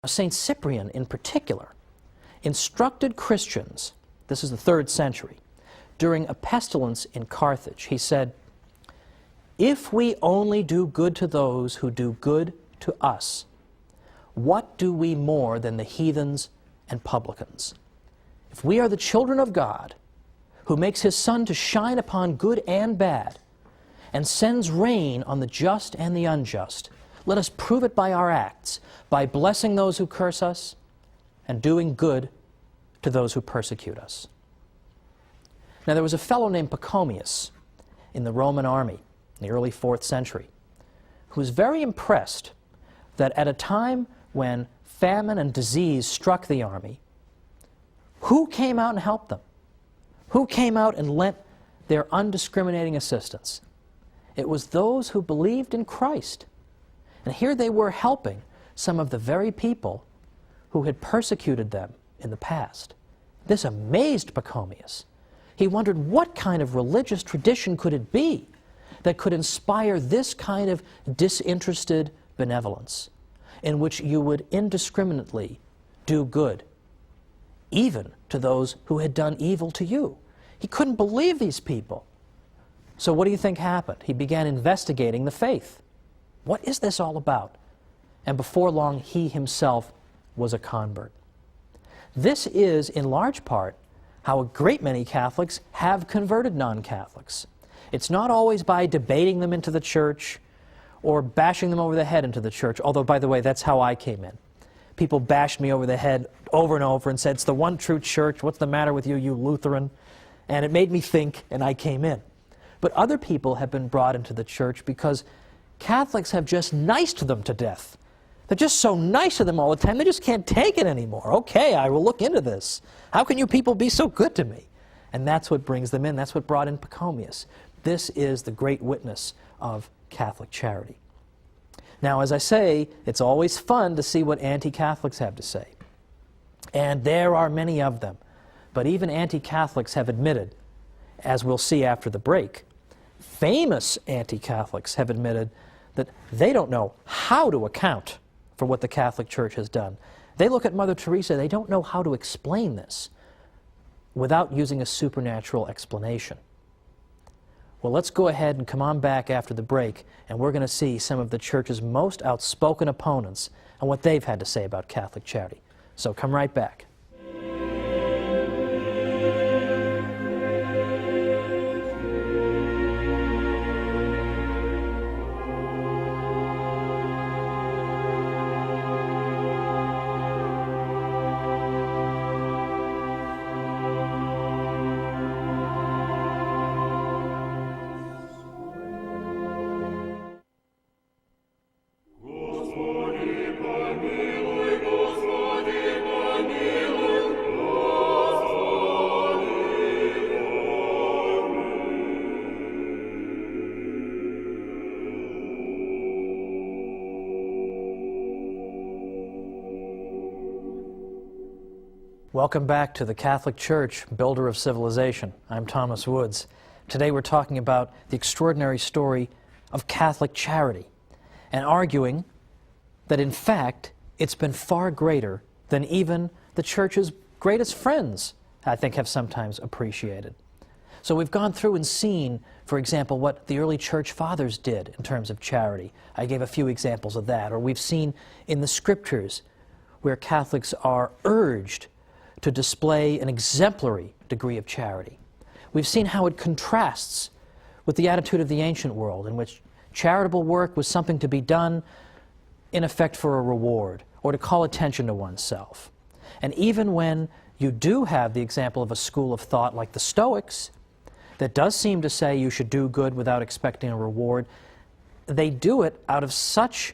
St. Cyprian in particular instructed Christians, this is the 3rd century, during a pestilence in Carthage. He said, "If we only do good to those who do good to us, what do we more than the heathens and publicans? If we are the children of God, who makes His sun to shine upon good and bad, and sends rain on the just and the unjust, let us prove it by our acts, by blessing those who curse us, and doing good to those who persecute us." Now there was a fellow named Pachomius in the Roman army in the early 4th century who was very impressed that at a time when famine and disease struck the army, who came out and helped them? Who came out and lent their undiscriminating assistance? It was those who believed in Christ. And here they were helping some of the very people who had persecuted them in the past. This amazed Pachomius. He wondered, what kind of religious tradition could it be that could inspire this kind of disinterested benevolence, in which you would indiscriminately do good, even to those who had done evil to you? He couldn't believe these people. So what do you think happened? He began investigating the faith. What is this all about? And before long, he himself was a convert. This is, in large part, how a great many Catholics have converted non-Catholics. It's not always by debating them into the church or bashing them over the head into the church, although, by the way, that's how I came in. People bashed me over the head over and over and said, "It's the one true church. What's the matter with you, you Lutheran?" And it made me think, and I came in. But other people have been brought into the church because Catholics have just niced them to death. They're just so nice to them all the time, they just can't take it anymore. Okay, I will look into this. How can you people be so good to me? And that's what brings them in. That's what brought in Pachomius. This is the great witness of Catholic charity. Now, as I say, it's always fun to see what anti-Catholics have to say. And there are many of them. But even anti-Catholics have admitted, as we'll see after the break, famous anti-Catholics have admitted that they don't know how to account for what the Catholic Church has done. They look at Mother Teresa, they don't know how to explain this without using a supernatural explanation. Well, let's go ahead and come on back after the break, and we're going to see some of the Church's most outspoken opponents and what they've had to say about Catholic charity. So come right back. Welcome back to the Catholic Church, Builder of Civilization. I'm Thomas Woods. Today we're talking about the extraordinary story of Catholic charity and arguing that in fact it's been far greater than even the Church's greatest friends, I think, have sometimes appreciated. So we've gone through and seen, for example, what the early Church Fathers did in terms of charity. I gave a few examples of that. Or we've seen in the Scriptures where Catholics are urged to display an exemplary degree of charity. We've seen how it contrasts with the attitude of the ancient world, in which charitable work was something to be done, in effect, for a reward, or to call attention to oneself. And even when you do have the example of a school of thought like the Stoics, that does seem to say you should do good without expecting a reward, they do it out of such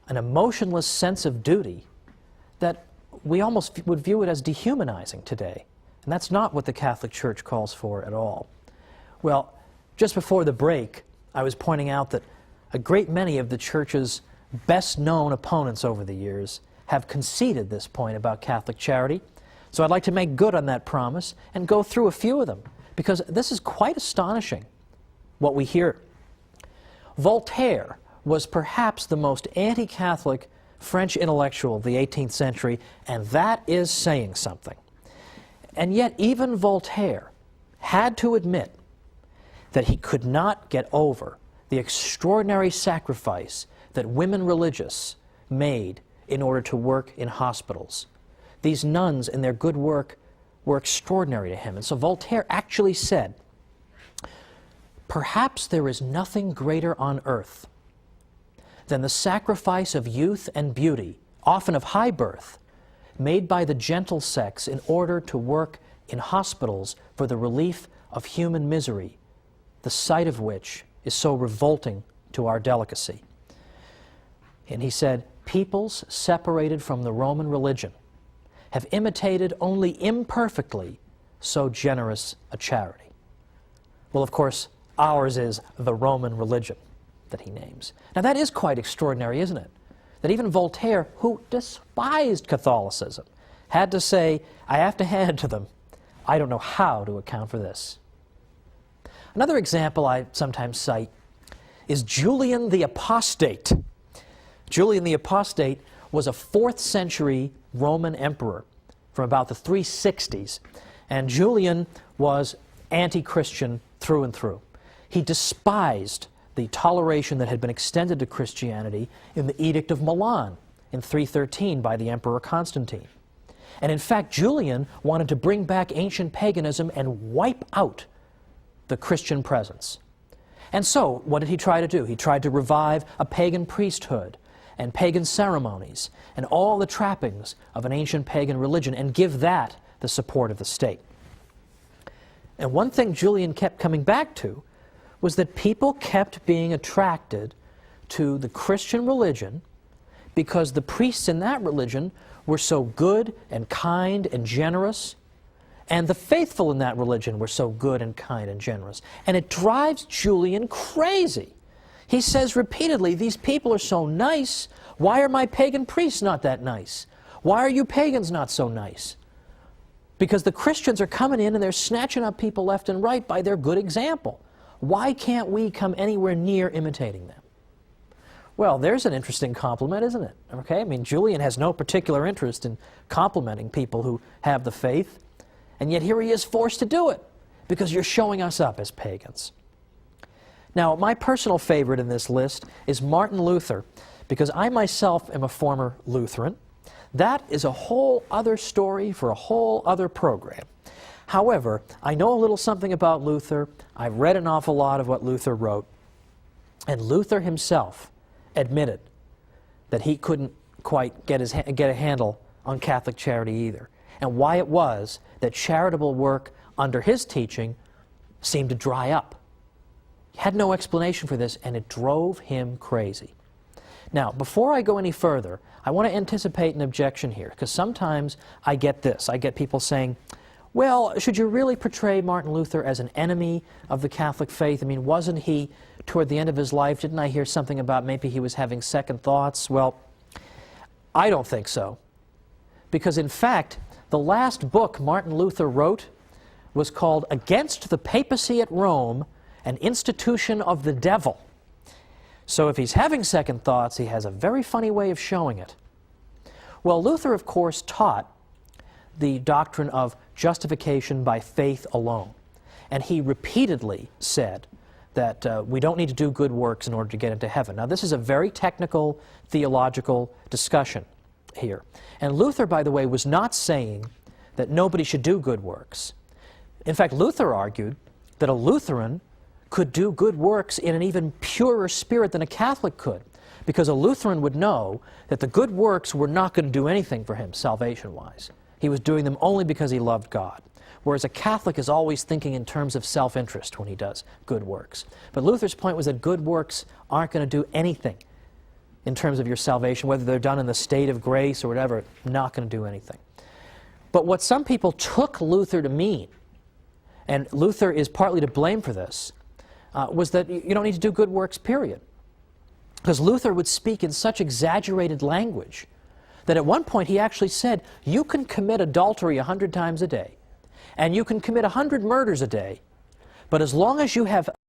an emotionless sense of duty that we almost would view it as dehumanizing today. And that's not what the Catholic Church calls for at all. Well, just before the break, I was pointing out that a great many of the Church's best-known opponents over the years have conceded this point about Catholic charity. So I'd like to make good on that promise and go through a few of them, because this is quite astonishing, what we hear. Voltaire was perhaps the most anti-Catholic French intellectual of the 18th century, and that is saying something. And yet even Voltaire had to admit that he could not get over the extraordinary sacrifice that women religious made in order to work in hospitals. These nuns and their good work were extraordinary to him. And so Voltaire actually said, "Perhaps there is nothing greater on earth than the sacrifice of youth and beauty, often of high birth, made by the gentle sex in order to work in hospitals for the relief of human misery, the sight of which is so revolting to our delicacy." And he said, "Peoples separated from the Roman religion have imitated only imperfectly so generous a charity." Well, of course, ours is the Roman religion that he names. Now that is quite extraordinary, isn't it? That even Voltaire, who despised Catholicism, had to say, I have to hand it to them, I don't know how to account for this. Another example I sometimes cite is Julian the Apostate. Julian the Apostate was a 4th century Roman emperor from about the 360s, and Julian was anti-Christian through and through. He despised the toleration that had been extended to Christianity in the Edict of Milan in 313 by the Emperor Constantine. And in fact, Julian wanted to bring back ancient paganism and wipe out the Christian presence. And so, what did he try to do? He tried to revive a pagan priesthood and pagan ceremonies and all the trappings of an ancient pagan religion and give that the support of the state. And one thing Julian kept coming back to was that people kept being attracted to the Christian religion because the priests in that religion were so good and kind and generous, and the faithful in that religion were so good and kind and generous. And it drives Julian crazy. He says repeatedly, these people are so nice, why are my pagan priests not that nice? Why are you pagans not so nice? Because the Christians are coming in and they're snatching up people left and right by their good example. Why can't we come anywhere near imitating them? Well, there's an interesting compliment, isn't it? Okay, I mean, Julian has no particular interest in complimenting people who have the faith, and yet here he is forced to do it because you're showing us up as pagans. Now, my personal favorite in this list is Martin Luther, because I myself am a former Lutheran. That is a whole other story for a whole other program. However, I know a little something about Luther. I've read an awful lot of what Luther wrote, and Luther himself admitted that he couldn't quite get a handle on Catholic charity either, and why it was that charitable work under his teaching seemed to dry up. He had no explanation for this, and it drove him crazy. Now, before I go any further, I want to anticipate an objection here, because sometimes I get this. I get people saying, well, should you really portray Martin Luther as an enemy of the Catholic faith? I mean, wasn't he, toward the end of his life, didn't I hear something about maybe he was having second thoughts? Well, I don't think so. Because in fact, the last book Martin Luther wrote was called Against the Papacy at Rome, an Institution of the Devil. So if he's having second thoughts, he has a very funny way of showing it. Well, Luther, of course, taught the doctrine of justification by faith alone. And he repeatedly said that we don't need to do good works in order to get into heaven. Now, this is a very technical theological discussion here. And Luther, by the way, was not saying that nobody should do good works. In fact, Luther argued that a Lutheran could do good works in an even purer spirit than a Catholic could, because a Lutheran would know that the good works were not going to do anything for him salvation-wise. He was doing them only because he loved God. Whereas a Catholic is always thinking in terms of self-interest when he does good works. But Luther's point was that good works aren't going to do anything in terms of your salvation, whether they're done in the state of grace or whatever, not going to do anything. But what some people took Luther to mean, and Luther is partly to blame for this, was that you don't need to do good works, period. Because Luther would speak in such exaggerated language that at one point he actually said, you can commit adultery 100 times a day, and you can commit 100 murders a day, but as long as you have